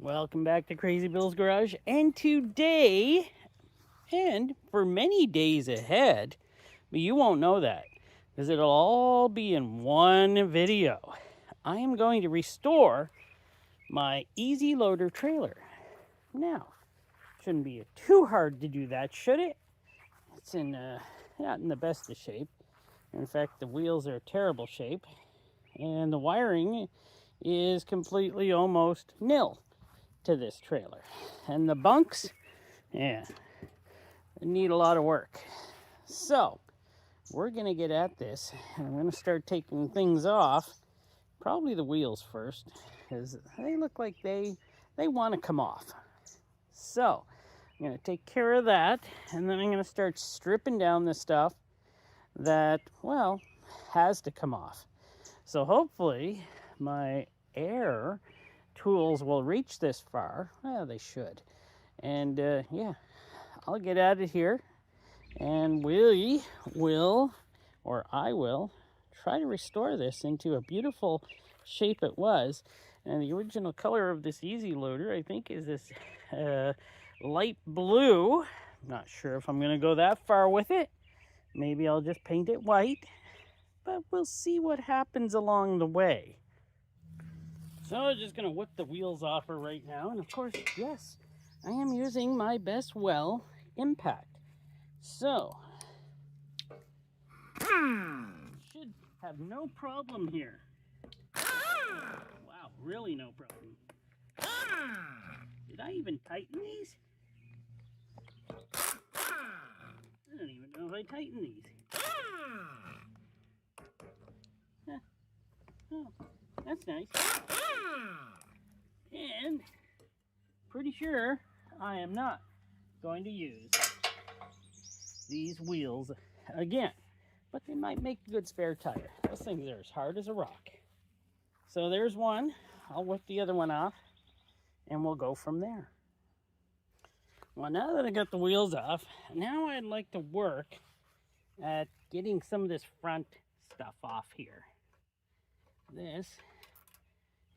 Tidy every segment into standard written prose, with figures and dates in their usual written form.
Welcome back to Crazy Bill's Garage. And today, and for many days ahead, but you won't know that because it'll all be in one video. I am going to restore my Easy Loader trailer. Now, shouldn't be too hard to do that, should it? It's not in the best of shape. In fact, the wheels are terrible shape, and the wiring is completely almost nil to this trailer. And the bunks, yeah, need a lot of work. So, we're gonna get at this, and I'm gonna start taking things off. Probably the wheels first, because they look like they want to come off. So, I'm gonna take care of that, and then I'm gonna start stripping down the stuff that, well, has to come off. So hopefully my air tools will reach this far. Well, they should. And yeah, I'll get at it here, and we will, or I will, try to restore this into a beautiful shape it was. And the original color of this Easy Loader, I think, is this light blue. I'm not sure if I'm going to go that far with it. Maybe I'll just paint it white, but we'll see what happens along the way. So I'm just going to whip the wheels off her right now. And of course, yes, I am using my Best Well impact. So, should have no problem here. Wow, really no problem. Did I even tighten these? I don't even know if I tightened these. Oh, that's nice. And pretty sure I am not going to use these wheels again, but they might make a good spare tire. Those things are as hard as a rock. So there's one. I'll whip the other one off, and we'll go from there. Well, now that I got the wheels off, now I'd like to work at getting some of this front stuff off here. This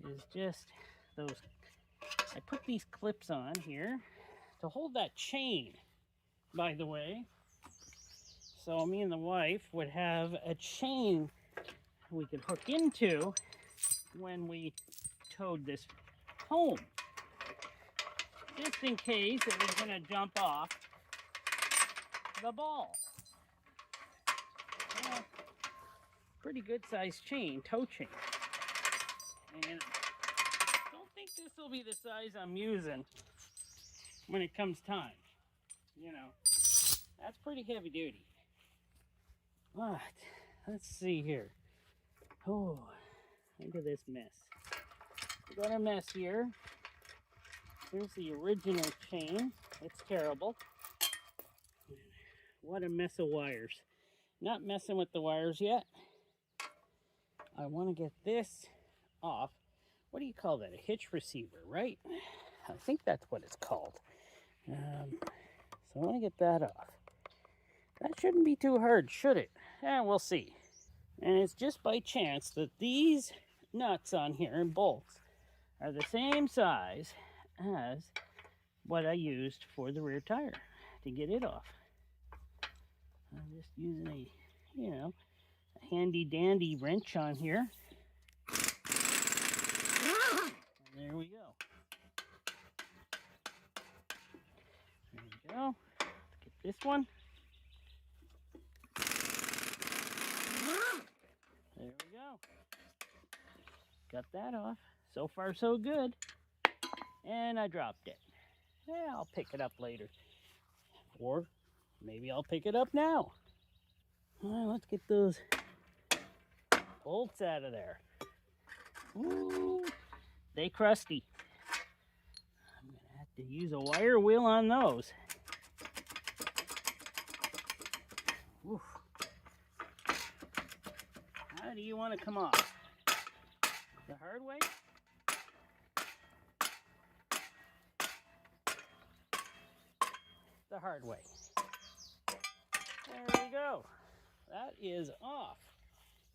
is just those, I put these clips on here to hold that chain, by the way. So me and the wife would have a chain we could hook into when we towed this home, just in case it was going to jump off the ball. Well, pretty good sized chain, tow chain. And I don't think this will be the size I'm using when it comes time. You know, that's pretty heavy duty. But let's see here. Oh, look at this mess. We got a mess here. Here's the original chain. It's terrible. What a mess of wires. Not messing with the wires yet. I want to get this off. What do you call that? A hitch receiver, right? I think that's what it's called. So I want to get that off. That shouldn't be too hard, should it? We'll see. And it's just by chance that these nuts on here and bolts are the same size as what I used for the rear tire to get it off. I'm just using a handy dandy wrench on here. And there we go. There we go. Let's get this one. There we go. Got that off. So far, so good. And I dropped it. Yeah, I'll pick it up later. Or maybe I'll pick it up now. All right, let's get those bolts out of there. Ooh, they crusty. I'm going to have to use a wire wheel on those. Oof. How do you want to come off? The hard way? The hard way. There we go. That is off.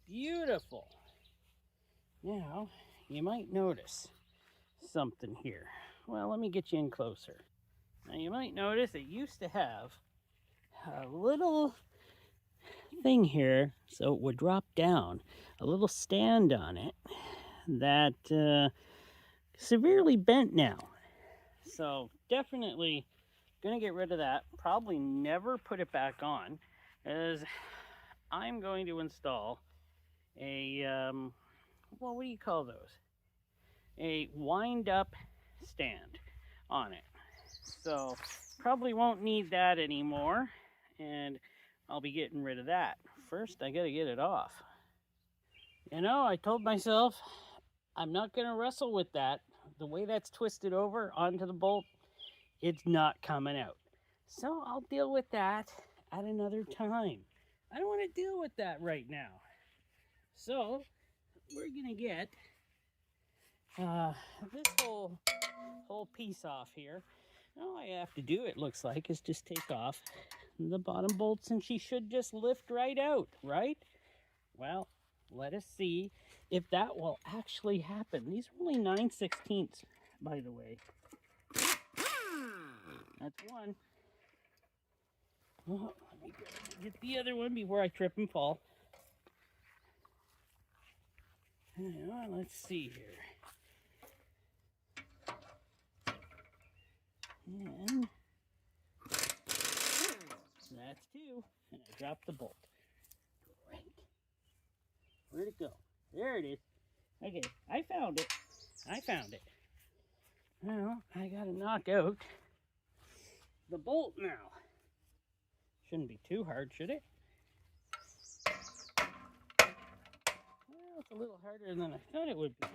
Beautiful. Now, you might notice something here. well, let me get you in closer. Now you might notice it used to have a little thing here so it would drop down, a little stand on it that severely bent now. So definitely gonna get rid of that. Probably never put it back on, as I'm going to install a well, what do you call those? A wind up stand on it. So probably won't need that anymore, and I'll be getting rid of that. First, I gotta get it off. You know, I told myself I'm not gonna wrestle with that. The way that's twisted over onto the bolt, it's not coming out. So I'll deal with that at another time. I don't want to deal with that right now. So we're gonna get this whole piece off here. All I have to do, it looks like, is just take off the bottom bolts and she should just lift right out, right? Well, let us see if that will actually happen. These are only 9/16, by the way. That's one. Oh, let me get the other one before I trip and fall. Let's see here. And that's two. And I dropped the bolt. Great. Where'd it go? There it is. Okay, I found it. Well, I gotta knock out the bolt now. Shouldn't be too hard, should it? Well, it's a little harder than I thought it would be.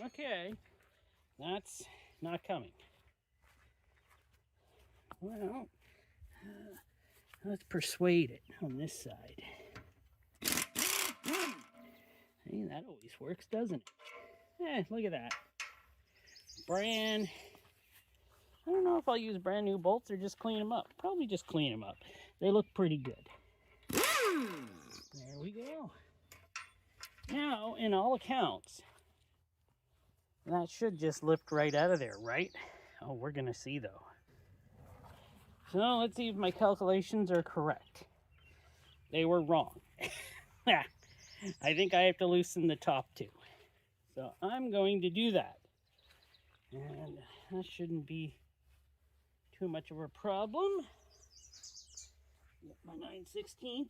Okay, that's not coming. Well, let's persuade it on this side. Hey, that always works, doesn't it? Look at that. I don't know if I'll use brand new bolts or just clean them up. Probably just clean them up. They look pretty good. There we go. Now, in all accounts, that should just lift right out of there, right? Oh, we're going to see, though. So let's see if my calculations are correct. They were wrong. I think I have to loosen the top two. So I'm going to do that. And that shouldn't be too much of a problem. Get my 9/16.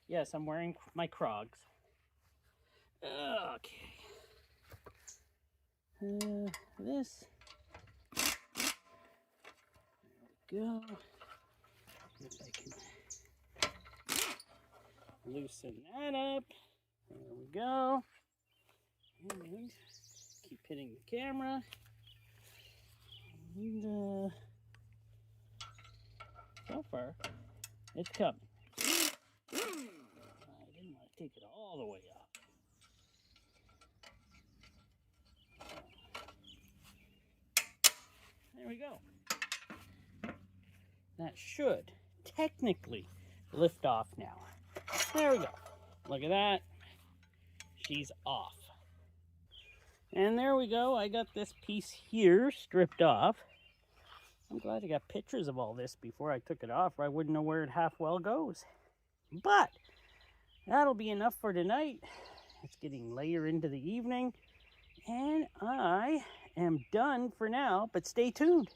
Yes, I'm wearing my Crocs. Okay. This. There we go. If I can loosen that up. There we go. And keep hitting the camera. And so far, it's coming. I didn't want to take it all the way up. There we go. That should technically lift off now. There we go. Look at that. She's off. And there we go. I got this piece here stripped off. I'm glad I got pictures of all this before I took it off, or I wouldn't know where it half well goes. But that'll be enough for tonight. It's getting later into the evening, and I am done for now, but stay tuned.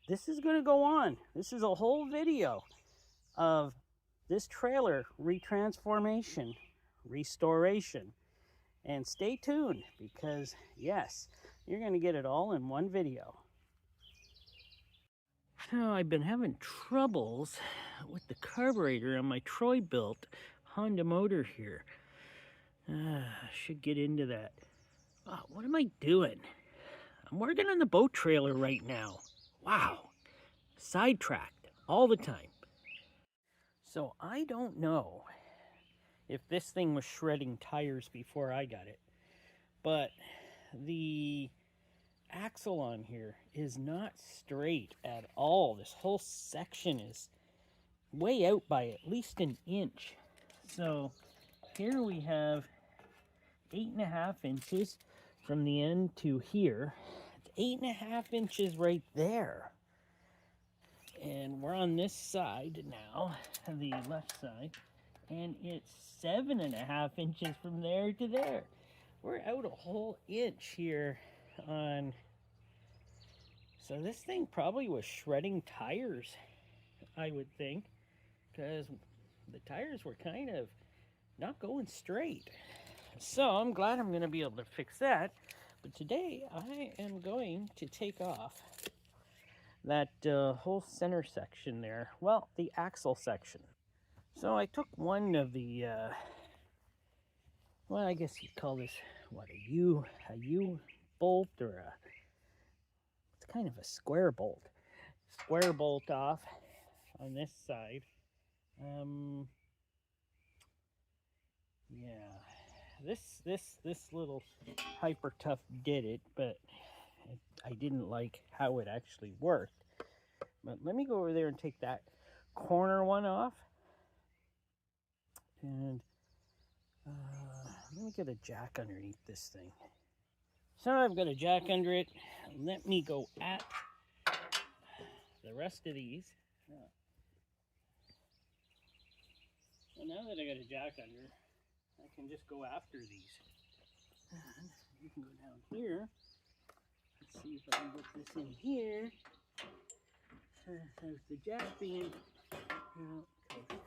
This is going to go on. This is a whole video of this trailer retransformation, restoration. And stay tuned, because yes, you're going to get it all in one video. So I've been having troubles with the carburetor on my Troy-built Honda motor here. Should get into that. What am I doing? I'm working on the boat trailer right now. Wow. Sidetracked all the time. So I don't know if this thing was shredding tires before I got it, but the axle on here is not straight at all. This whole section is way out by at least an inch. So here we have 8.5 inches from the end to here. It's 8.5 inches right there. And we're on this side now, the left side, and it's 7.5 inches from there to there. We're out a whole inch here on, so this thing probably was shredding tires, I would think, because the tires were kind of not going straight. So I'm glad I'm going to be able to fix that. But today I am going to take off that whole center section there. Well, the axle section. So I took one of the, well, I guess you'd call this, what, a U bolt, or it's kind of a square bolt. Square bolt off on this side. Yeah, this little Hyper Tough did it, but I didn't like how it actually worked. But let me go over there and take that corner one off. And let me get a jack underneath this thing. So I've got a jack under it. Let me go at the rest of these. So now that I got a jack under, I can just go after these. And you can go down here. Let's see if I can get this in here. There's the jack being, okay.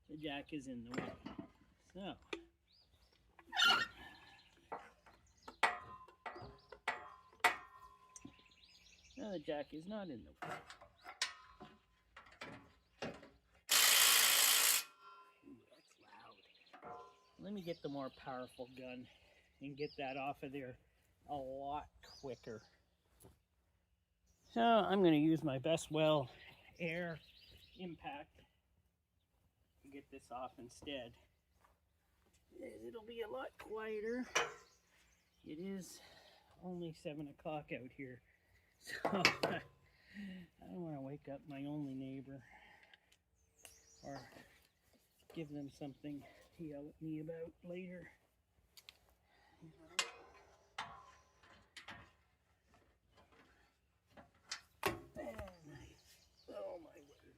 The jack is in the way. So, now the jack is not in the way. Ooh, that's loud. Let me get the more powerful gun and get that off of there a lot quicker. So I'm going to use my Best Well air impact to get this off instead. It'll be a lot quieter. It is only 7 o'clock out here, so I don't want to wake up my only neighbor or give them something to yell at me about later. Oh my word.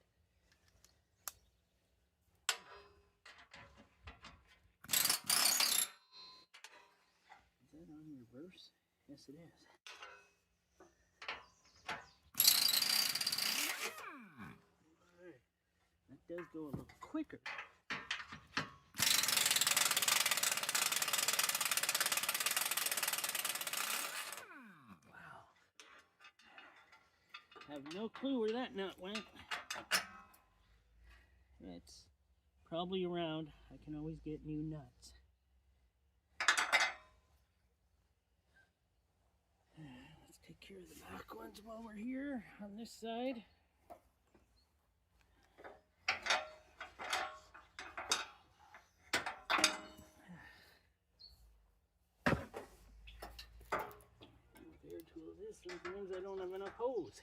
Is that on reverse? Yes, it is. Alright. That does go a little quicker. Wow. I have no clue where that nut went. It's probably around. I can always get new nuts. Let's take care of the back ones while we're here on this side. Repair tools is sometimes I don't have enough hose.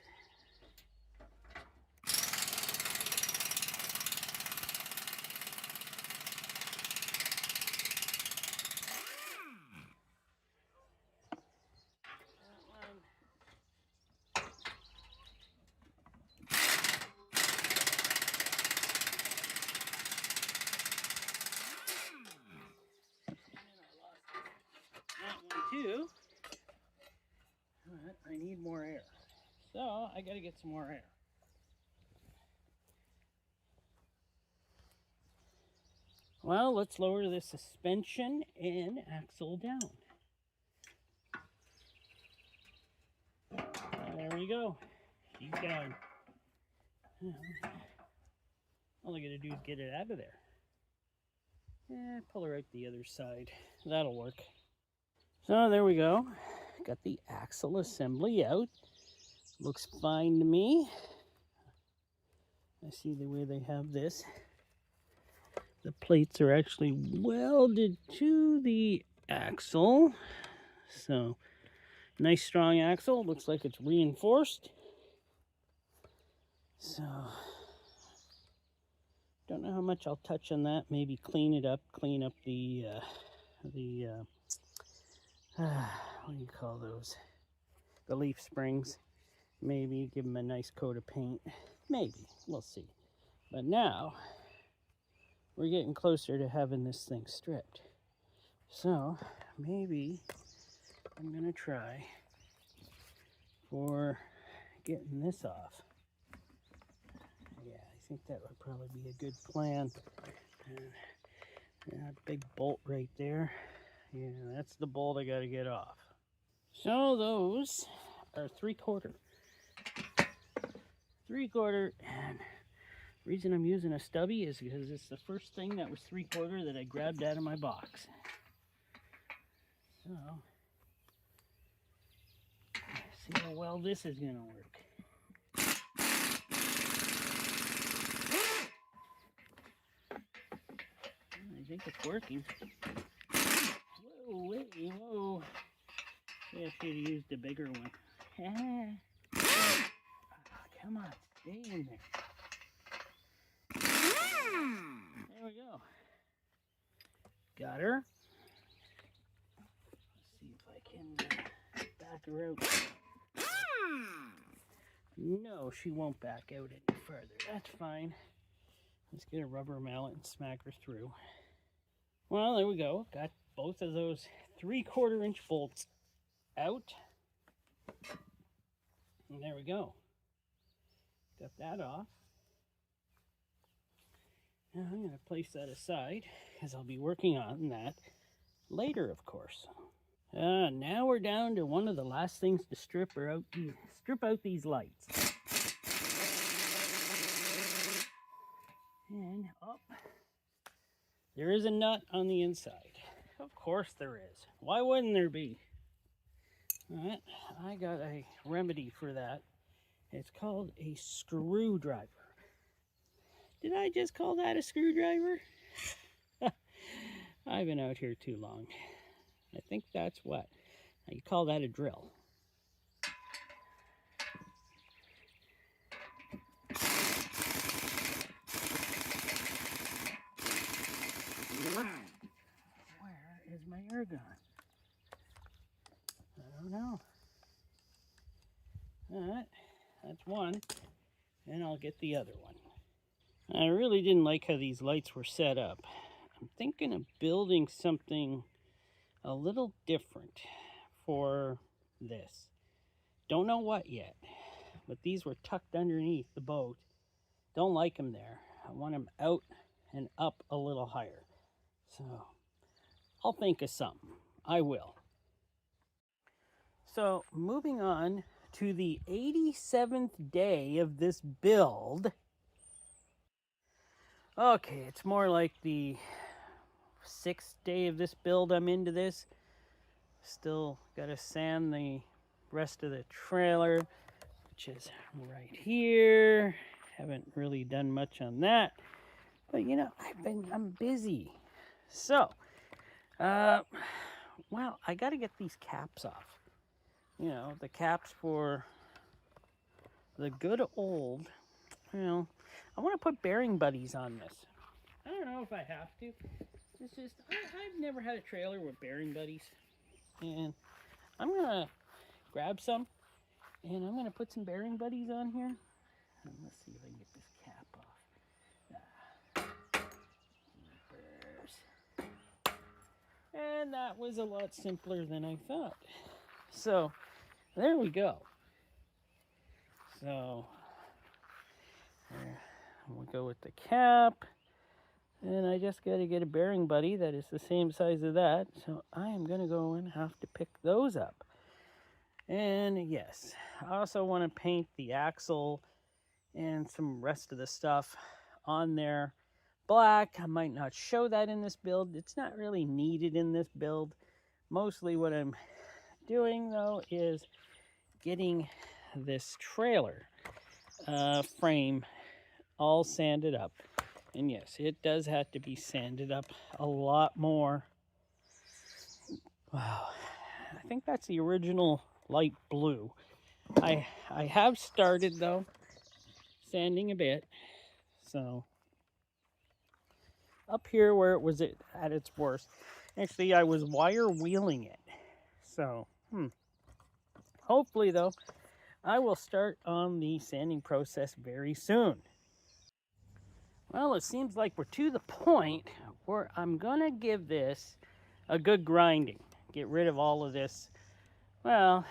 Too. I need more air, so I got to get some more air. Well, let's lower the suspension and axle down. There we go. She's down. All I got to do is get it out of there. Pull her out the other side. That'll work. So there we go. Got the axle assembly out. Looks fine to me. I see the way they have this. The plates are actually welded to the axle. So, nice strong axle. Looks like it's reinforced. So, don't know how much I'll touch on that. Maybe clean it up, clean up the what do you call those? the leaf springs. Maybe give them a nice coat of paint. Maybe, we'll see. But now, we're getting closer to having this thing stripped. So, maybe I'm gonna try for getting this off. Yeah, I think that would probably be a good plan. That big bolt right there. Yeah, that's the bolt I gotta get off. So those are 3/4. 3/4, and the reason I'm using a stubby is because it's the first thing that was 3/4 that I grabbed out of my box. So, see how well this is gonna work. I think it's working. Whoa, wait, whoa. I should have used a bigger one. Oh, come on, stay in there. There we go. Got her. Let's see if I can back her out. No, she won't back out any further. That's fine. Let's get a rubber mallet and smack her through. Well, there we go. Got both of those 3/4 inch bolts out. And there we go. Got that off. Now I'm going to place that aside because I'll be working on that later, of course. Now we're down to one of the last things to strip out these lights. And up. There is a nut on the inside. Of course there is. Why wouldn't there be? All right, I got a remedy for that. It's called a screwdriver. Did I just call that a screwdriver? I've been out here too long. I think that's what. You call that a drill. Where is my air gun? I don't know. Alright, that's one. And I'll get the other one. I really didn't like how these lights were set up. I'm thinking of building something a little different for this. Don't know what yet, but these were tucked underneath the boat. Don't like them there. I want them out and up a little higher. So I'll think of something. I will. So moving on to the 87th day of this build. Okay, it's more like the 6th day of this build I'm into this. Still got to sand the rest of the trailer, which is right here. Haven't really done much on that. But you know, I'm busy. So, well, I got to get these caps off. You know, the caps for the good old, you know, I want to put bearing buddies on this. I don't know if I have to. It's just, I've never had a trailer with bearing buddies. And I'm going to grab some, and I'm going to put some bearing buddies on here. And let's see if I can get this cap off. And that was a lot simpler than I thought. So, there we go. So, we'll go with the cap. And I just got to get a bearing buddy that is the same size as that. So, I am going to go and have to pick those up. And yes, I also want to paint the axle and some rest of the stuff on there black. I might not show that in this build. It's not really needed in this build. Mostly what I'm doing though is getting this trailer frame all sanded up. And yes, it does have to be sanded up a lot more. Wow, I think that's the original light blue. I have started though sanding a bit. So up here where it was at its worst, actually I was wire wheeling it. So Hopefully, though, I will start on the sanding process very soon. Well, it seems like we're to the point where I'm going to give this a good grinding. Get rid of all of this, well,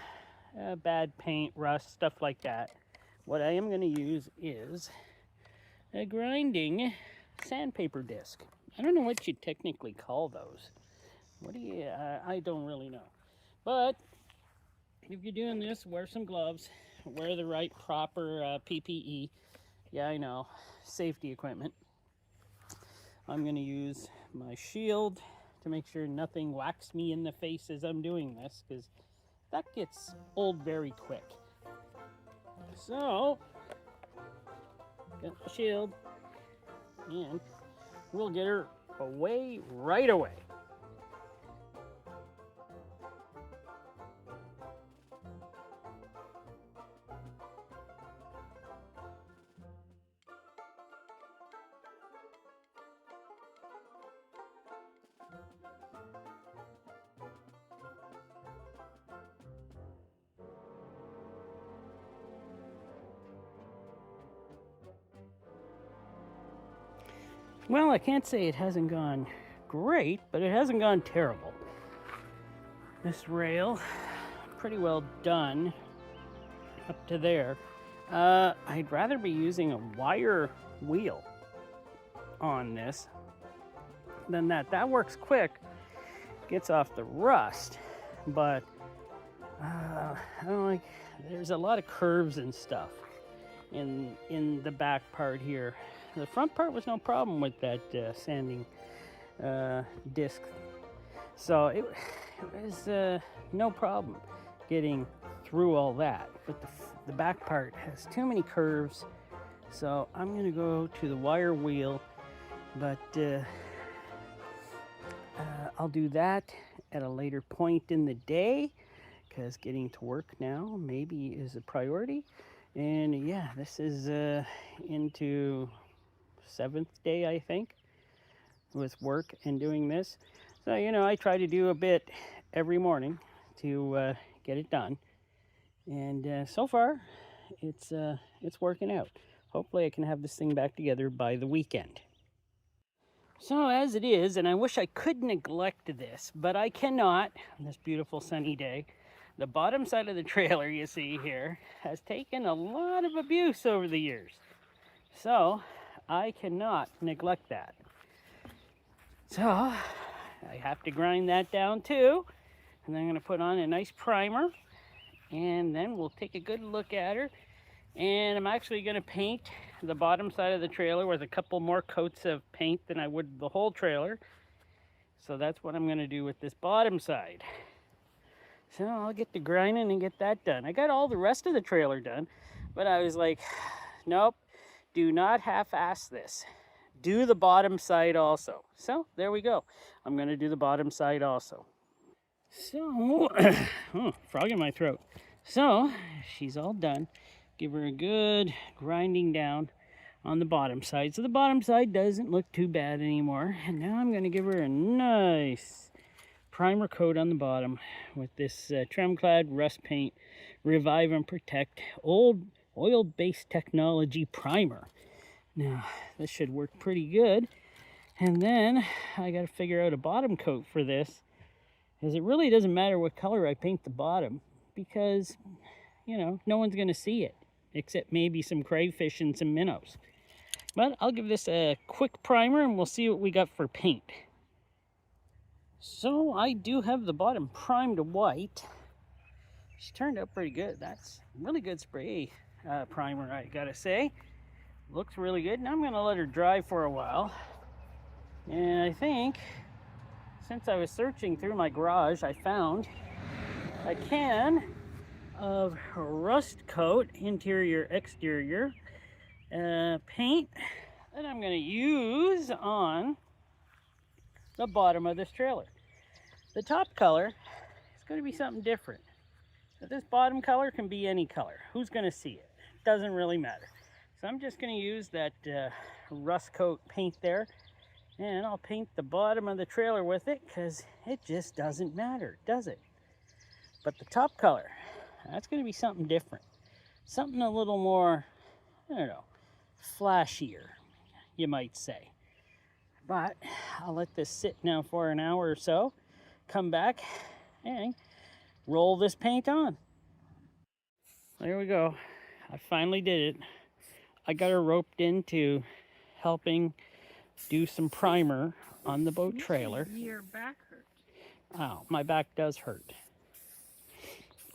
bad paint, rust, stuff like that. What I am going to use is a grinding sandpaper disc. I don't know what you technically call those. What do you, I don't really know. But if you're doing this, wear some gloves, wear the right proper PPE. Yeah, I know, safety equipment. I'm going to use my shield to make sure nothing whacks me in the face as I'm doing this, because that gets old very quick. So, got the shield, and we'll get her away right away. Well, I can't say it hasn't gone great, but it hasn't gone terrible. This rail, pretty well done up to there. I'd rather be using a wire wheel on this than that. That works quick, gets off the rust, but I don't like, there's a lot of curves and stuff in the back part here. The front part was no problem with that sanding disc, so it was no problem getting through all that. But the back part has too many curves, so I'm going to go to the wire wheel, but I'll do that at a later point in the day, because getting to work now maybe is a priority. And yeah, this is into 7th day, I think, with work and doing this. So, you know, I try to do a bit every morning to get it done. And so far, it's working out. Hopefully I can have this thing back together by the weekend. So as it is, and I wish I could neglect this, but I cannot on this beautiful sunny day, the bottom side of the trailer you see here has taken a lot of abuse over the years. So I cannot neglect that. So I have to grind that down too. And then I'm going to put on a nice primer. And then we'll take a good look at her. And I'm actually going to paint the bottom side of the trailer with a couple more coats of paint than I would the whole trailer. So that's what I'm going to do with this bottom side. So I'll get to grinding and get that done. I got all the rest of the trailer done, but I was like, nope, do not half-ass this. Do the bottom side also. So there we go. I'm going to do the bottom side also. So, oh, frog in my throat. So she's all done. Give her a good grinding down on the bottom side. So the bottom side doesn't look too bad anymore. And now I'm going to give her a nice primer coat on the bottom with this Tremclad Rust Paint Revive and Protect Old Oil-Based Technology Primer. Now, this should work pretty good. And then I got to figure out a bottom coat for this, because it really doesn't matter what color I paint the bottom, because, you know, no one's going to see it, except maybe some crayfish and some minnows. But I'll give this a quick primer and we'll see what we got for paint. So I do have the bottom primed white. She turned out pretty good. That's really good spray primer, I gotta say. Looks really good. Now I'm gonna let her dry for a while. And I think, since I was searching through my garage, I found a can of Rust Coat interior exterior paint that I'm going to use on the bottom of this trailer. The top color is going to be something different, but this bottom color can be any color. Who's going to see it? Doesn't really matter. So I'm just going to use that Rust Coat paint there, and I'll paint the bottom of the trailer with it, because it just doesn't matter, does it? But the top color, That's going to be something different. Something a little more, I don't know, flashier, you might say. But I'll let this sit now for an hour or so, come back and roll this paint on. There we go. I finally did it. I got her roped into helping do some primer on the boat trailer. Your back hurt. Oh, my back does hurt.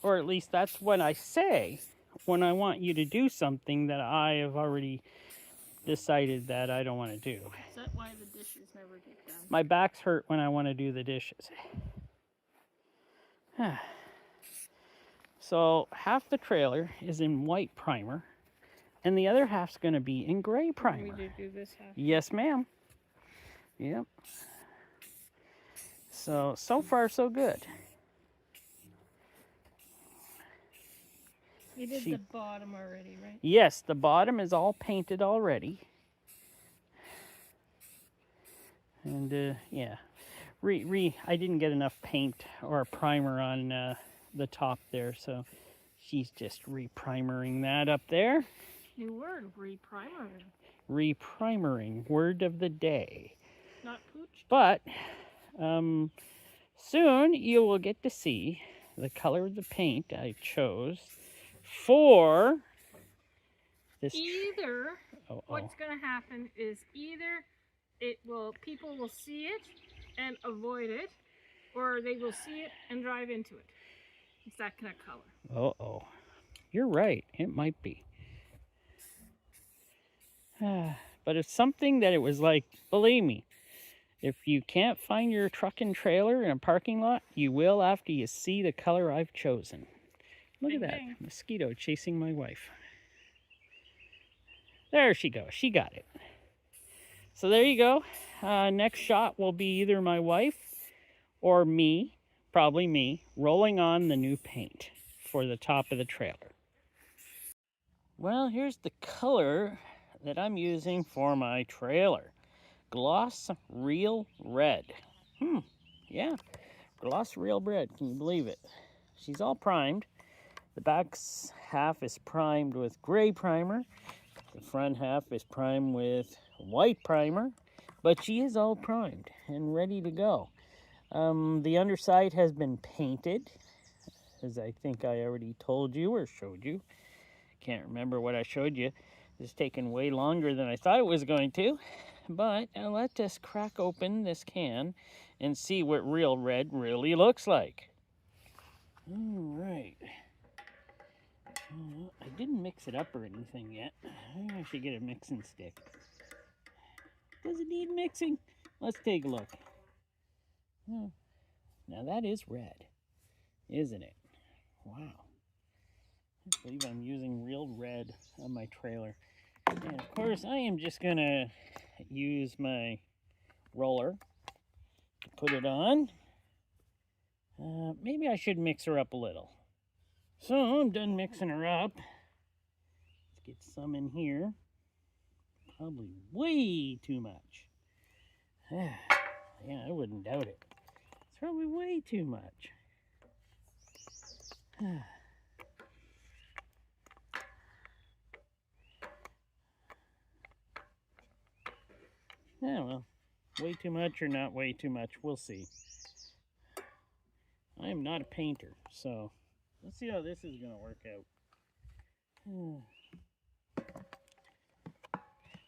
Or at least that's what I say when I want you to do something that I have already decided that I don't want to do. Is that why the dishes never get done? My back's hurt when I want to do the dishes. So half the trailer is in white primer, and the other half's going to be in gray primer. We did do this half. Yes, ma'am. Yep. So far, so good. You did the bottom already, right? Yes, the bottom is all painted already. And, yeah. I didn't get enough paint or primer on the top there, so she's just re-primering that up there. New word, re-primering. Re-primering, word of the day. Not pooch. But soon you will get to see the color of the paint I chose for this. Either what's going to happen is either people will see it and avoid it, or they will see it and drive into it. It's that kind of color. Uh-oh. You're right. It might be. But it's something that it was like, believe me, if you can't find your truck and trailer in a parking lot, you will after you see the color I've chosen. Look at that. Bang. Mosquito chasing my wife. There she goes. She got it. So there you go. Next shot will be either my wife or me, probably me, rolling on the new paint for the top of the trailer. Well, here's the color that I'm using for my trailer. Gloss Real Red. Yeah, Gloss Real Red. Can you believe it? She's all primed. The back half is primed with gray primer. The front half is primed with white primer. But she is all primed and ready to go. The underside has been painted, as I think I already told you or showed you. Can't remember what I showed you. It's taken way longer than I thought it was going to. But let us crack open this can and see what Real Red really looks like. All right. I didn't mix it up or anything yet. I should get a mixing stick. Does it need mixing? Let's take a look. Now that is red, isn't it? Wow. I believe I'm using Real Red on my trailer. And of course, I am just gonna use my roller to put it on. Maybe I should mix her up a little. So I'm done mixing her up. Let's get some in here. Probably way too much. Yeah, I wouldn't doubt it. It's probably way too much. Yeah, well, way too much or not way too much, we'll see. I am not a painter, so let's see how this is going to work out.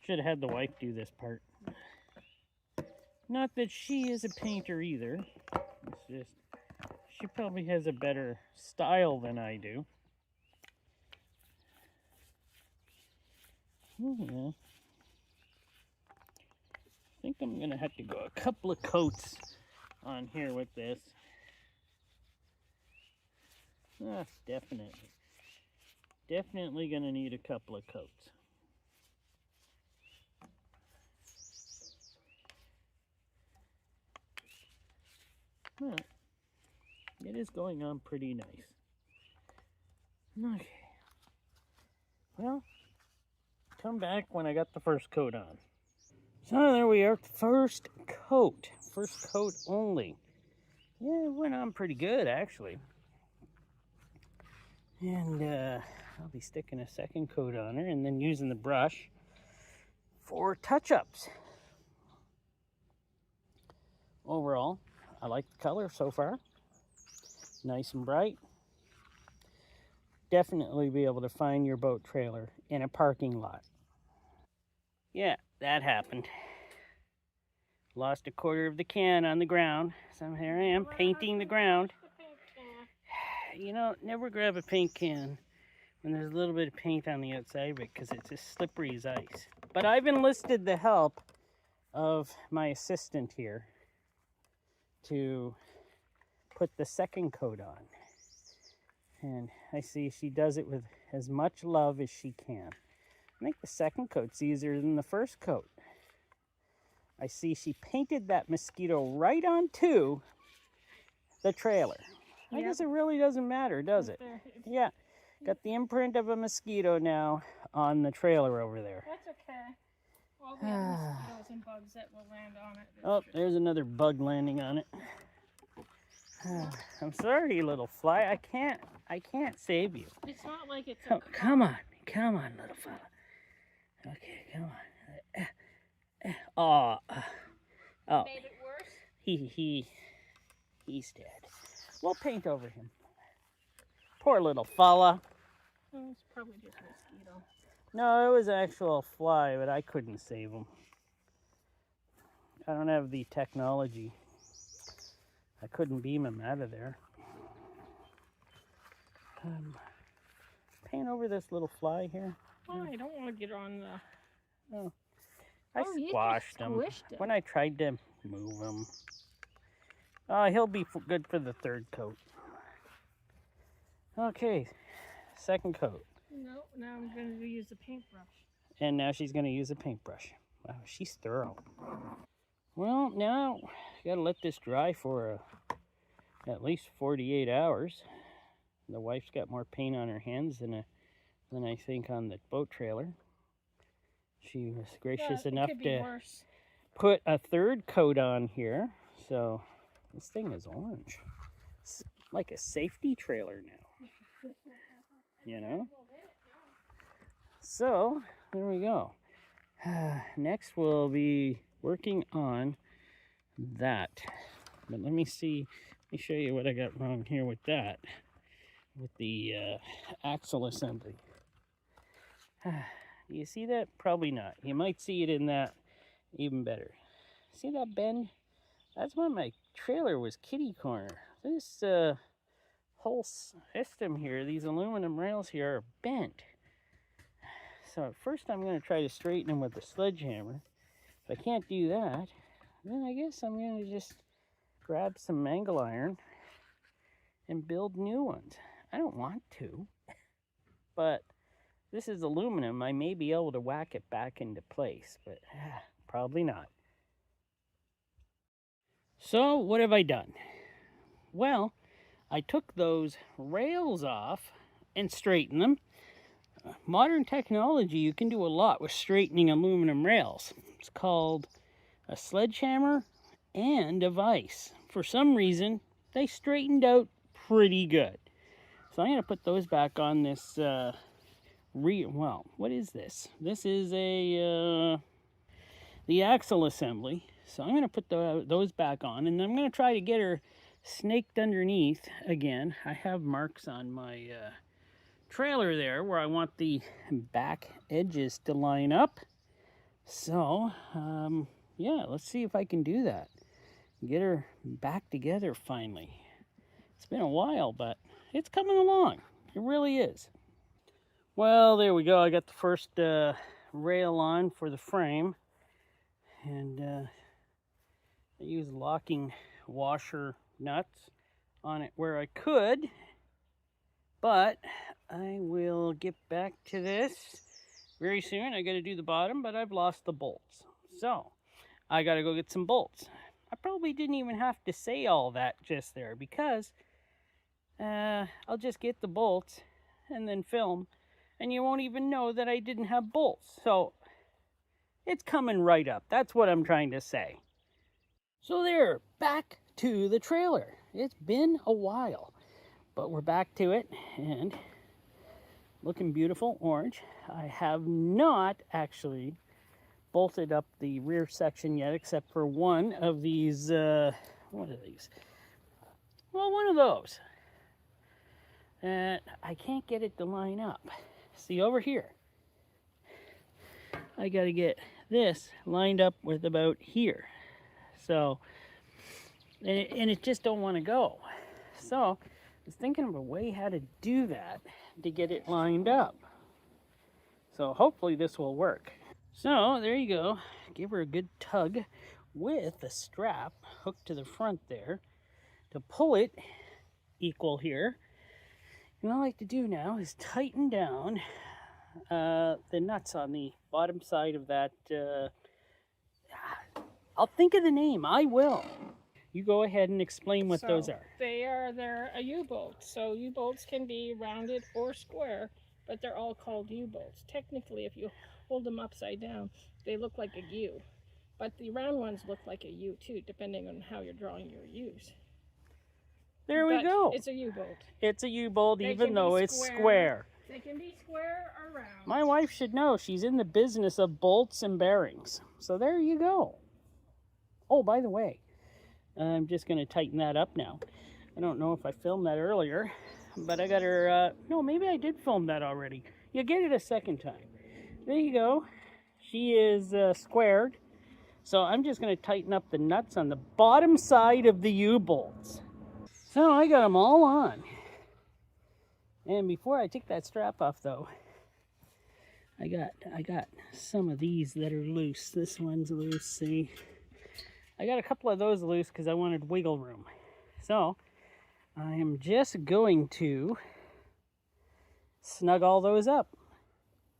Should have had the wife do this part. Not that she is a painter either. It's just, she probably has a better style than I do. Yeah. I think I'm going to have to go a couple of coats on here with this. Definitely. Definitely going to need a couple of coats. It is going on pretty nice. Okay. Well, come back when I got the first coat on. So there we are, first coat only. Yeah, it went on pretty good actually. And I'll be sticking a second coat on her and then using the brush for touch-ups. Overall, I like the color so far. Nice and bright. Definitely be able to find your boat trailer in a parking lot. Yeah, that happened. Lost a quarter of the can on the ground. So here I am painting the ground. You know, never grab a paint can when there's a little bit of paint on the outside of it because it's as slippery as ice. But I've enlisted the help of my assistant here to put the second coat on. And I see she does it with as much love as she can. I think the second coat's easier than the first coat. I see she painted that mosquito right onto the trailer. Yep. I guess it really doesn't matter, does it? Yeah, got the imprint of a mosquito now on the trailer over there. That's okay. All the other mosquitoes and bugs that will land on it. Oh, there's another bug landing on it. I'm sorry, little fly. I can't save you. It's not like it's come on, little fella. Okay, come on. Oh. Made it worse? He's dead. We'll paint over him. Poor little fella. Oh, it's probably just a mosquito. No, it was an actual fly, but I couldn't save him. I don't have the technology. I couldn't beam him out of there. Paint over this little fly here. Oh, I don't want to get on the... Oh. I squashed him when I tried to move him. He'll be good for the third coat. Okay, second coat. No, now I'm going to use a paintbrush. And now she's going to use a paintbrush. Wow, she's thorough. Well, now got to let this dry for at least 48 hours. The wife's got more paint on her hands than I think on the boat trailer. She was gracious enough to put a third coat on here. So this thing is orange. It's like a safety trailer now. You know? So there we go. Next we'll be working on that. But let me show you what I got wrong here with that. With the axle assembly. Do you see that? Probably not. You might see it in that even better. See that bend? That's why my trailer was kitty corner. This whole system here, these aluminum rails here are bent. So at first I'm going to try to straighten them with a sledgehammer. If I can't do that, then I guess I'm going to just grab some angle iron and build new ones. I don't want to, but this is aluminum. I may be able to whack it back into place, but probably not. So what have I done? Well, I took those rails off and straightened them. Modern technology, you can do a lot with straightening aluminum rails. It's called a sledgehammer and a vise. For some reason, they straightened out pretty good. So I'm going to put those back on this well, what is this? This is the axle assembly. So I'm going to put those back on, and I'm going to try to get her snaked underneath again. I have marks on my trailer there where I want the back edges to line up. So, yeah, let's see if I can do that. Get her back together finally. It's been a while, but it's coming along. It really is. Well, there we go. I got the first rail on for the frame. And I use locking washer nuts on it where I could. But I will get back to this very soon. I got to do the bottom, but I've lost the bolts. So I got to go get some bolts. I probably didn't even have to say all that just there because I'll just get the bolts and then film, and you won't even know that I didn't have bolts. So it's coming right up. That's what I'm trying to say. So there, back to the trailer. It's been a while, but we're back to it, and Looking beautiful, orange. I have not actually bolted up the rear section yet, except for one of these, what are these? Well, one of those. And I can't get it to line up. See, over here, I got to get this lined up with about here. So, and it just don't want to go. So, I was thinking of a way how to do that to get it lined up. So hopefully this will work. So there you go. Give her a good tug with the strap hooked to the front there to pull it equal here. And what I like to do now is tighten down the nuts on the bottom side of that. I'll think of the name. I will. You go ahead and explain what those are. They're a U-bolt. So U-bolts can be rounded or square, but they're all called U-bolts. Technically, if you hold them upside down, they look like a U. But the round ones look like a U too, depending on how you're drawing your U's. There we go. It's a U-bolt. It's a U-bolt even though it's square. They can be square or round. My wife should know. She's in the business of bolts and bearings. So there you go. Oh, by the way, I'm just going to tighten that up now. I don't know if I filmed that earlier, but I got her, no, maybe I did film that already. You get it a second time. There you go. She is squared. So I'm just going to tighten up the nuts on the bottom side of the U-bolts. So I got them all on. And before I take that strap off though, I got some of these that are loose. This one's loose, see? I got a couple of those loose because I wanted wiggle room. So I am just going to snug all those up.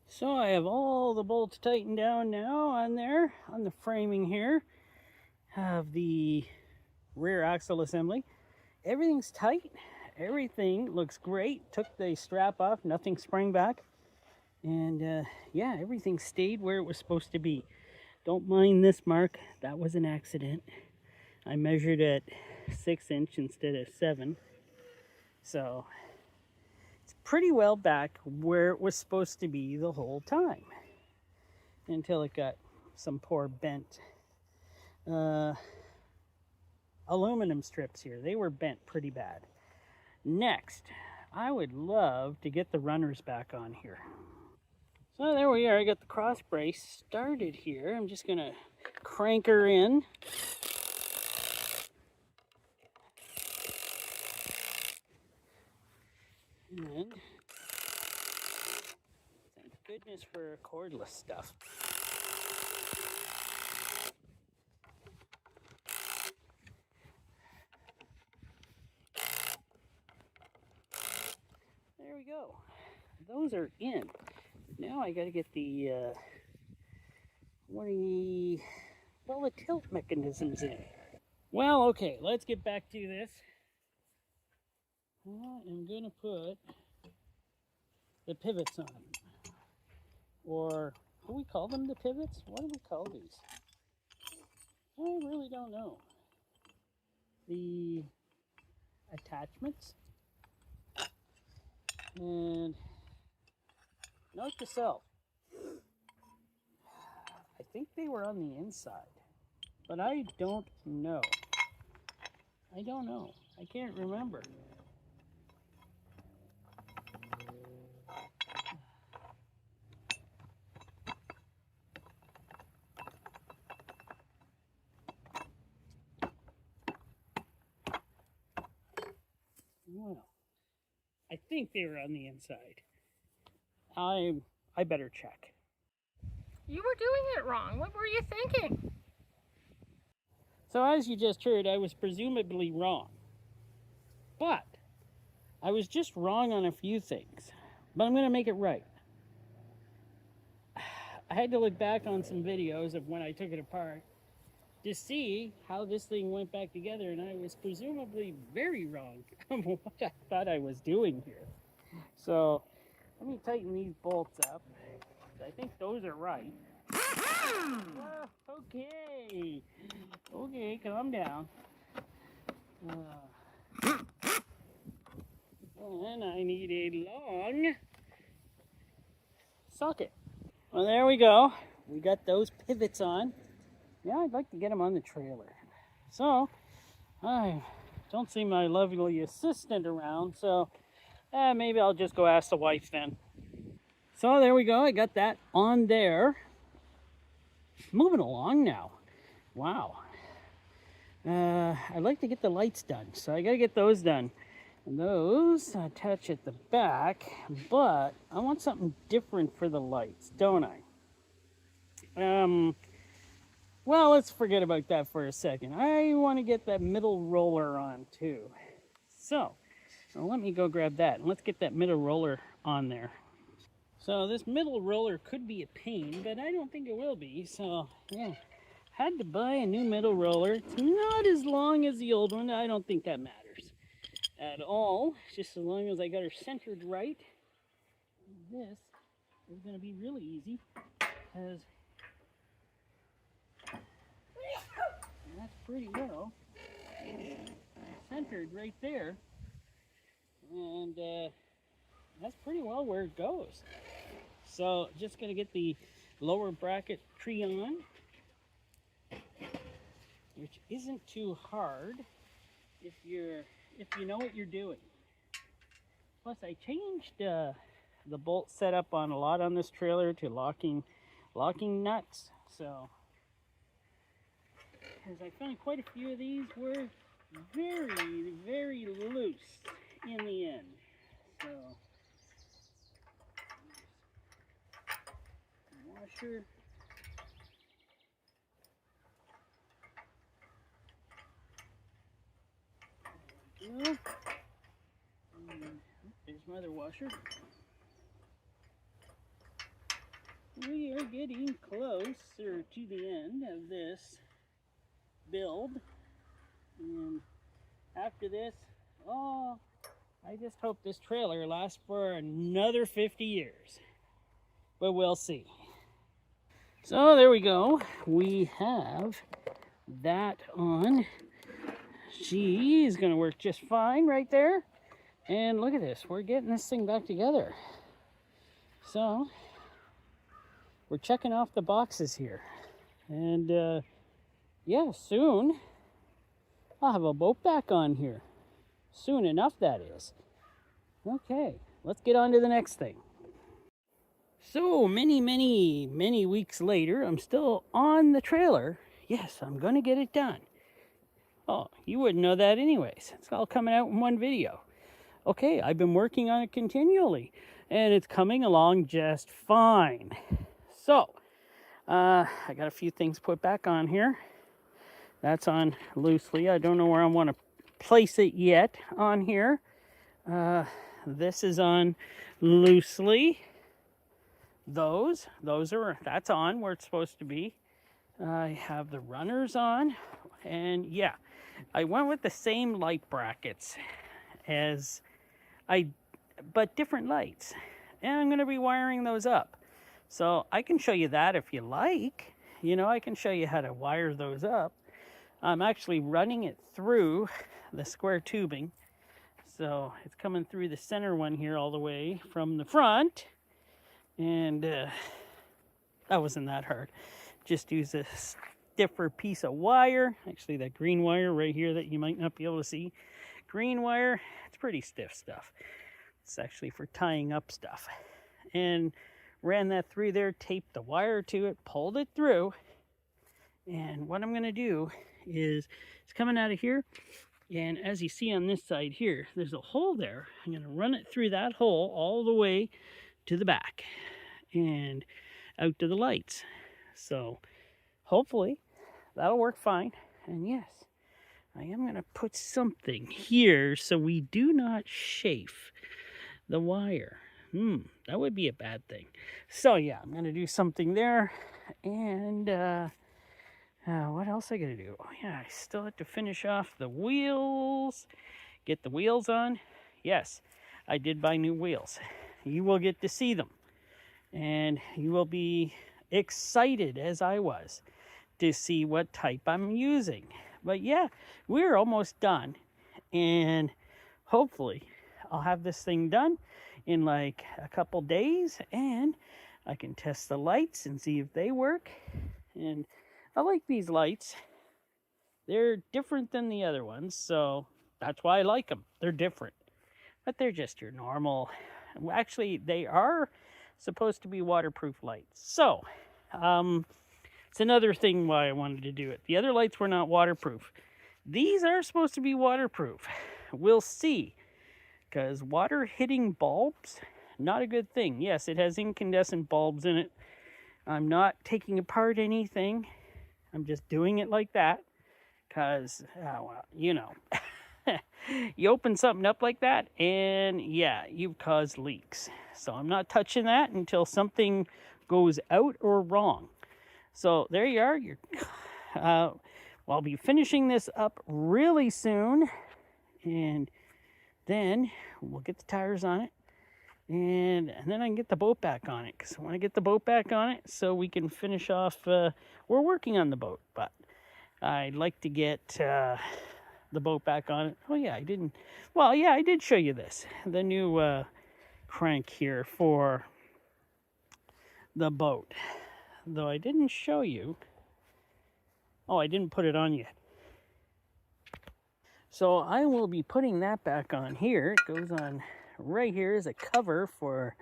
So I have all the bolts tightened down now on there, on the framing here of the rear axle assembly. Everything's tight. Everything looks great. Took the strap off, nothing sprang back. And yeah, everything stayed where it was supposed to be. Don't mind this mark, that was an accident. I measured at 6 inch instead of 7. So it's pretty well back where it was supposed to be the whole time. Until it got some poor bent aluminum strips here. They were bent pretty bad. Next, I would love to get the runners back on here. So there we are. I got the cross brace started here. I'm just going to crank her in. And thank goodness for cordless stuff. There we go. Those are in. Now I got to get the the tilt mechanisms in. Well, okay, let's get back to this. I am going to put the pivots on. Or, do we call them the pivots? What do we call these? I really don't know. The attachments. And note to self, I think they were on the inside, but I don't know. I don't know. I can't remember. Well, I think they were on the inside. I better check. You were doing it wrong. What were you thinking? So as you just heard, I was presumably wrong. But I was just wrong on a few things. But I'm going to make it right. I had to look back on some videos of when I took it apart to see how this thing went back together, and I was presumably very wrong on what I thought I was doing here. So let me tighten these bolts up. I think those are right. Okay. Okay, calm down. And I need a long socket. Well, there we go. We got those pivots on. Yeah, I'd like to get them on the trailer. So, I don't see my lovely assistant around, so maybe I'll just go ask the wife then. So there we go. I got that on there. Moving along now. Wow. I'd like to get the lights done, so I gotta get those done. And those attach at the back, but I want something different for the lights, don't I? Well, let's forget about that for a second. I want to get that middle roller on too. So, let me go grab that and let's get that middle roller on there. So this middle roller could be a pain, but I don't think it will be. So, yeah, had to buy a new middle roller. It's not as long as the old one. I don't think that matters at all. Just as long as I got her centered right. This is going to be really easy because that's pretty well centered right there, and that's pretty well where it goes. So just gonna get the lower bracket tree on, which isn't too hard if you know what you're doing. Plus I changed the bolt setup on a lot on this trailer to locking nuts, so because I found quite a few of these were very, very loose in the end. So, washer. There we go. And there's my other washer. We are getting closer to the end of this build, and after this, oh, I just hope this trailer lasts for another 50 years, but we'll see. So there we go. We have that on. She's gonna work just fine right there, and look at this, we're getting this thing back together. So we're checking off the boxes here, and yeah, soon I'll have a boat back on here. Soon enough, that is. Okay, let's get on to the next thing. So many weeks later, I'm still on the trailer. Yes, I'm going to get it done. Oh, you wouldn't know that anyways. It's all coming out in one video. Okay, I've been working on it continually, and it's coming along just fine. So, I got a few things put back on here. That's on loosely. I don't know where I want to place it yet on here. This is on loosely. That's on where it's supposed to be. I have the runners on, and yeah, I went with the same light brackets but different lights, and I'm going to be wiring those up. So I can show you that if you like. I can show you how to wire those up. I'm actually running it through the square tubing. So it's coming through the center one here all the way from the front. And that wasn't that hard. Just use a stiffer piece of wire. Actually, that green wire right here that you might not be able to see. Green wire, it's pretty stiff stuff. It's actually for tying up stuff. And ran that through there, taped the wire to it, pulled it through. And what I'm going to do is it's coming out of here, and as you see on this side here, there's a hole there. I'm going to run it through that hole all the way to the back and out to the lights. So hopefully that'll work fine. And yes, I am going to put something here so we do not chafe the wire. That would be a bad thing. So yeah, I'm going to do something there. And what else I gotta do? Oh yeah, I still have to finish off the wheels. Get the wheels on. Yes, I did buy new wheels. You will get to see them. And you will be excited, as I was, to see what type I'm using. But yeah, we're almost done. And hopefully I'll have this thing done in like a couple days. And I can test the lights and see if they work. And I like these lights. They're different than the other ones, so that's why I like them. They're different, but they're just your normal. Actually, they are supposed to be waterproof lights. So, it's another thing why I wanted to do it. The other lights were not waterproof. These are supposed to be waterproof. We'll see, because water hitting bulbs, not a good thing. Yes, it has incandescent bulbs in it. I'm not taking apart anything. I'm just doing it like that because, well, you know, you open something up like that and yeah, you've caused leaks. So I'm not touching that until something goes out or wrong. So there you are. I'll be finishing this up really soon, and then we'll get the tires on it, and then I can get the boat back on it, because I want to get the boat back on it so we can finish off. We're working on the boat, but I'd like to get the boat back on it. Oh yeah, I didn't. Well, yeah, I did show you this, the new crank here for the boat, though I didn't show you. Oh, I didn't put it on yet. So I will be putting that back on here. It goes on right here as a cover for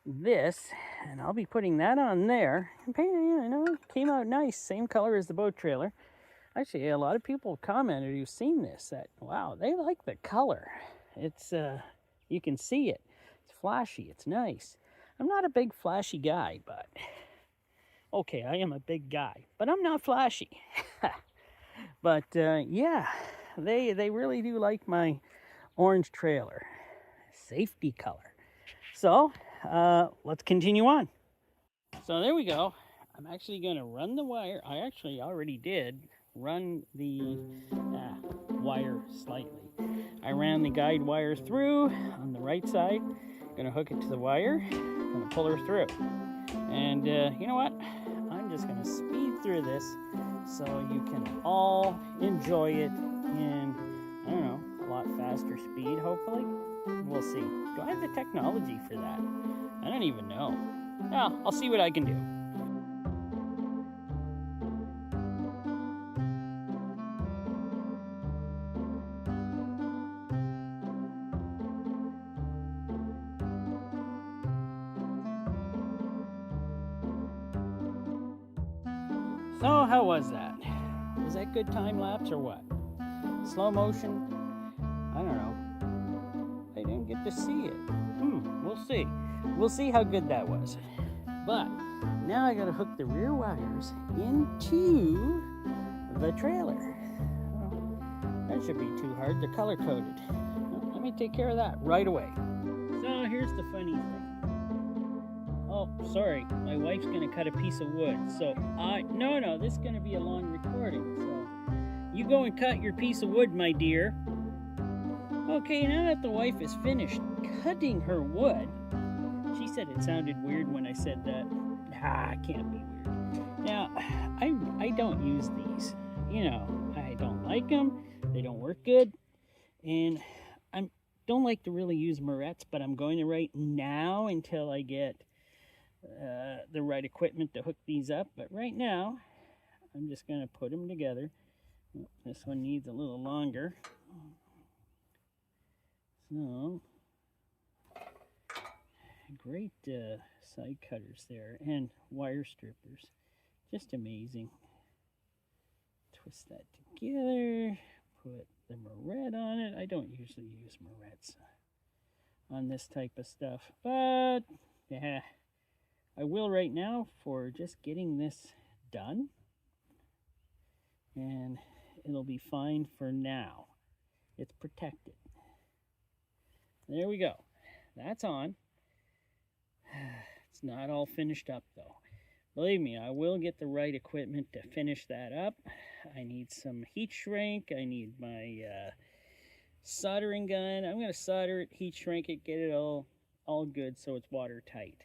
this, and I'll be putting that on there. And you know, it came out nice, same color as the boat trailer. Actually, a lot of people commented who've seen this that, wow, they like the color. It's you can see it. It's flashy. It's nice. I'm not a big flashy guy, but okay, I am a big guy, but I'm not flashy. But yeah, they really do like my orange trailer. Safety color. So let's continue on. So there we go. I'm actually going to run the wire. I actually already did run the wire slightly. I ran the guide wire through on the right side. Going to hook it to the wire. Going to pull her through. And you know what? I'm just going to speed through this so you can all enjoy it in, I don't know, a lot faster speed, hopefully. We'll see. Do I have the technology for that? I don't even know. Well, I'll see what I can do. So how was that? Was that good time lapse or what? Slow motion? I don't know. I didn't get to see it. We'll see. We'll see how good that was. But now I gotta hook the rear wires into the trailer. Well, that should be too hard. They're color coded. Well, let me take care of that right away. So here's the funny thing. Oh, sorry, my wife's gonna cut a piece of wood, so no, this is gonna be a long recording, so you go and cut your piece of wood, my dear. Okay, now that the wife is finished cutting her wood, she said it sounded weird when I said that. It can't be weird. Now, I don't use these. You know, I don't like them, they don't work good, and I don't like to really use morettes, but I'm going to right now until I get the right equipment to hook these up. But right now I'm just going to put them together. This one needs a little longer, so great side cutters there and wire strippers, just amazing. Twist that together, put the moret on it. I don't usually use morets on this type of stuff, but yeah, I will right now for just getting this done, and it'll be fine for now. It's protected. There we go. That's on. It's not all finished up though. Believe me, I will get the right equipment to finish that up. I need some heat shrink. I need my soldering gun. I'm going to solder it, heat shrink it, get it all good so it's watertight.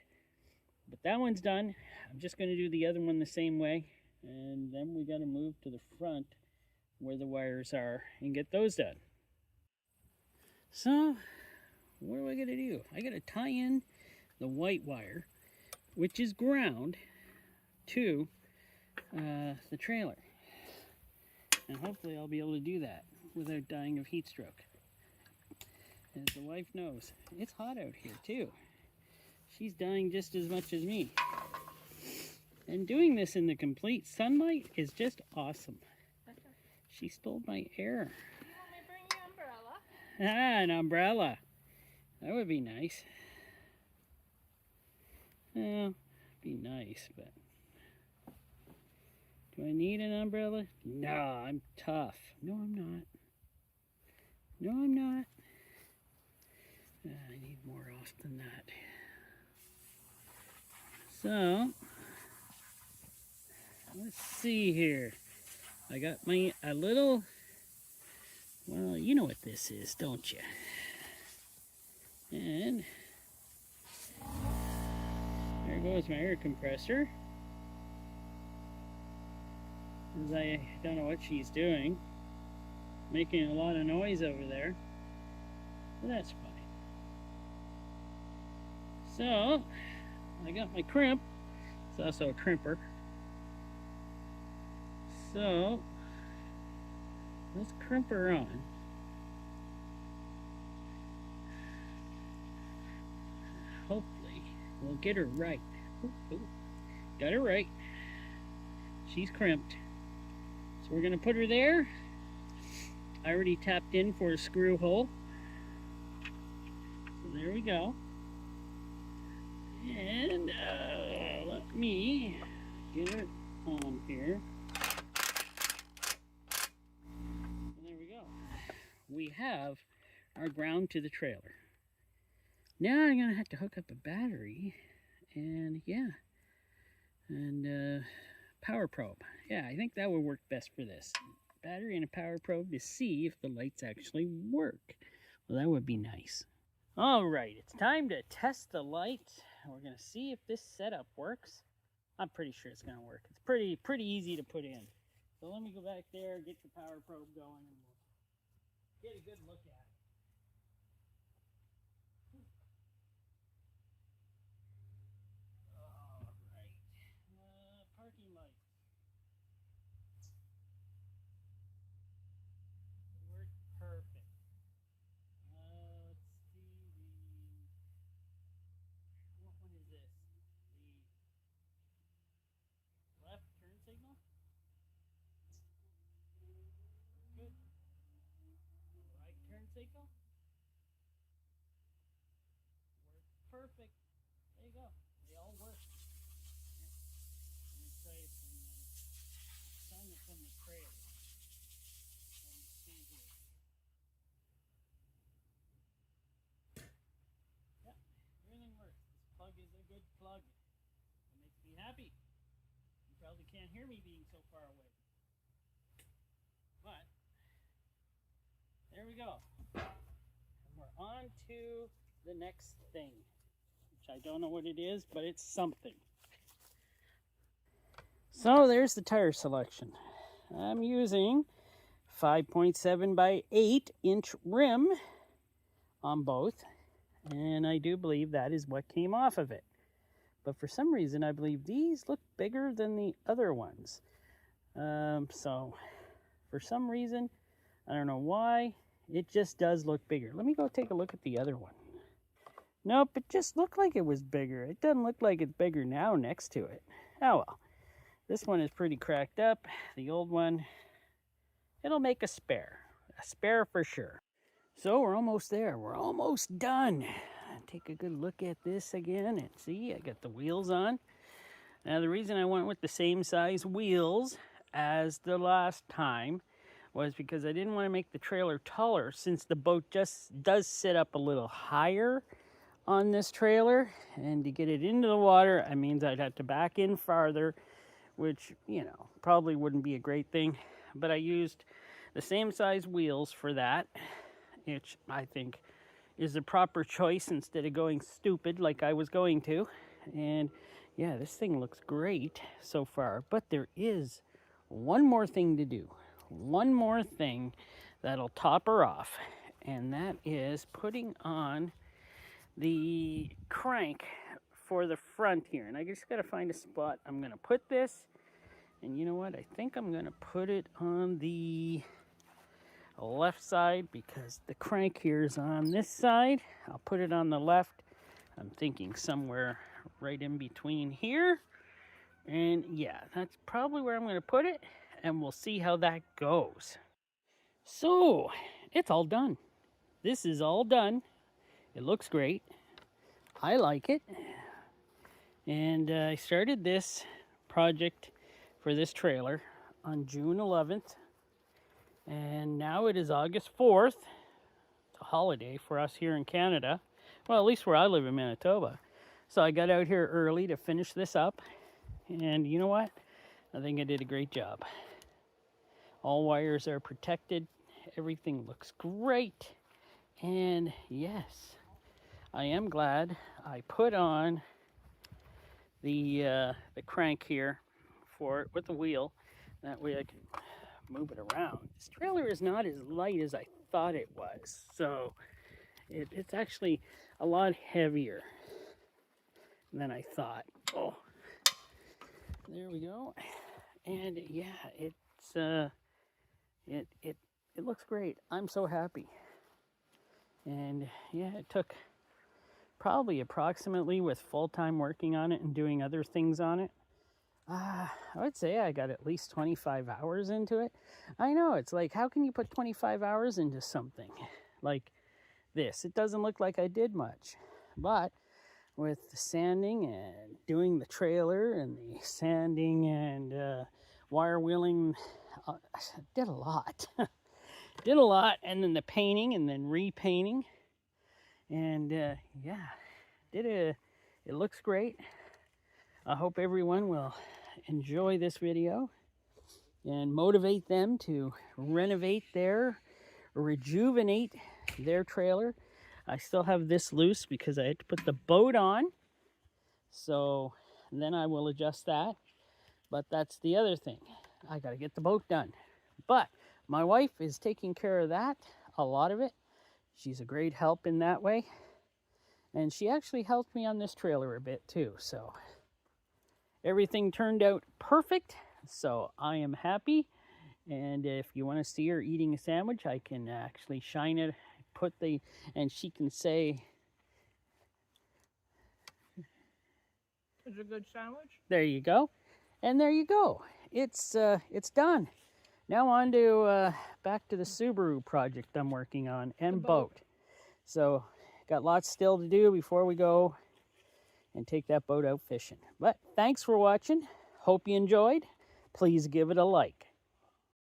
But that one's done. I'm just going to do the other one the same way. And then we got to move to the front where the wires are and get those done. So, what do I got to do? I got to tie in the white wire which is ground, to the trailer. And hopefully I'll be able to do that without dying of heat stroke. As the wife knows, it's hot out here too. She's dying just as much as me. And doing this in the complete sunlight is just awesome. She stole my air. You want me to bring you an umbrella? Ah, an umbrella. That would be nice. Well, be nice, but do I need an umbrella? No, I'm tough. No, I'm not. No, I'm not. I need more off than that. So, let's see here. I got a little, well, you know what this is, don't you? And there goes my air compressor. As I don't know what she's doing. Making a lot of noise over there. But that's fine. So, I got my crimp. It's also a crimper. So, let's crimp her on. Hopefully, we'll get her right. Ooh. Got her right. She's crimped. So we're going to put her there. I already tapped in for a screw hole. So there we go. And let me get it on here. And there we go. We have our ground to the trailer. Now I'm going to have to hook up a battery and power probe. Yeah, I think that would work best for this. Battery and a power probe to see if the lights actually work. Well, that would be nice. All right, it's time to test the lights. We're going to see if this setup works. I'm pretty sure it's going to work. It's pretty easy to put in. So let me go back there, get the power probe going, and we'll get a good look at it. Parking light. Worked perfect. Let's see what one is this? The left turn signal? Good. Right turn signal? Worked perfect. There you go. They all work. Let me try it from the trailer. Let's see here. Yep, everything works. This plug is a good plug. It makes me happy. You probably can't hear me being so far away. But there we go. And we're on to the next thing, which I don't know what it is, but it's something. So there's the tire selection. I'm using 5.7 by 8 inch rim on both, and I do believe that is what came off of it. But for some reason, I believe these look bigger than the other ones. So for some reason, I don't know why, it just does look bigger. Let me go take a look at the other one. Nope, it just looked like it was bigger. It doesn't look like it's bigger now next to it. Oh well. This one is pretty cracked up. The old one, it'll make a spare for sure. So we're almost there. We're almost done. Take a good look at this again and see, I got the wheels on. Now the reason I went with the same size wheels as the last time was because I didn't want to make the trailer taller, since the boat just does sit up a little higher on this trailer, and to get it into the water, it means I'd have to back in farther, which, you know, probably wouldn't be a great thing. But I used the same size wheels for that, which I think is the proper choice instead of going stupid like I was going to. And yeah, this thing looks great so far, but there is one more thing to do. One more thing that'll top her off, and that is putting on the crank for the front here. And I just got to find a spot. I'm going to put this. And you know what? I think I'm going to put it on the left side because the crank here is on this side. I'll put it on the left. I'm thinking somewhere right in between here. And yeah, that's probably where I'm going to put it. And we'll see how that goes. So, it's all done. This is all done. It looks great. I like it. And I started this project for this trailer on June 11th. And now it is August 4th. It's a holiday for us here in Canada. Well, at least where I live in Manitoba. So I got out here early to finish this up. And you know what? I think I did a great job. All wires are protected. Everything looks great. And yes, I am glad I put on the crank here for it with the wheel. That way I can move it around. This trailer is not as light as I thought it was. So it's actually a lot heavier than I thought. Oh, there we go. And yeah, it looks great. I'm so happy. And yeah, it took probably approximately, with full-time working on it and doing other things on it, I would say I got at least 25 hours into it. I know, it's like, how can you put 25 hours into something like this? It doesn't look like I did much. But with the sanding and doing the trailer and the sanding and wire wheeling, I did a lot. Did a lot, and then the painting and then repainting. And yeah, it looks great. I hope everyone will enjoy this video and motivate them to renovate rejuvenate their trailer. I still have this loose because I had to put the boat on. So then I will adjust that. But that's the other thing. I got to get the boat done. But my wife is taking care of that, a lot of it. She's a great help in that way. And she actually helped me on this trailer a bit too. So everything turned out perfect. So I am happy. And if you want to see her eating a sandwich, I can actually shine it, and she can say, "It's a good sandwich." There you go. And there you go. It's done. Now on to back to the Subaru project I'm working on and boat. So got lots still to do before we go and take that boat out fishing. But thanks for watching. Hope you enjoyed. Please give it a like.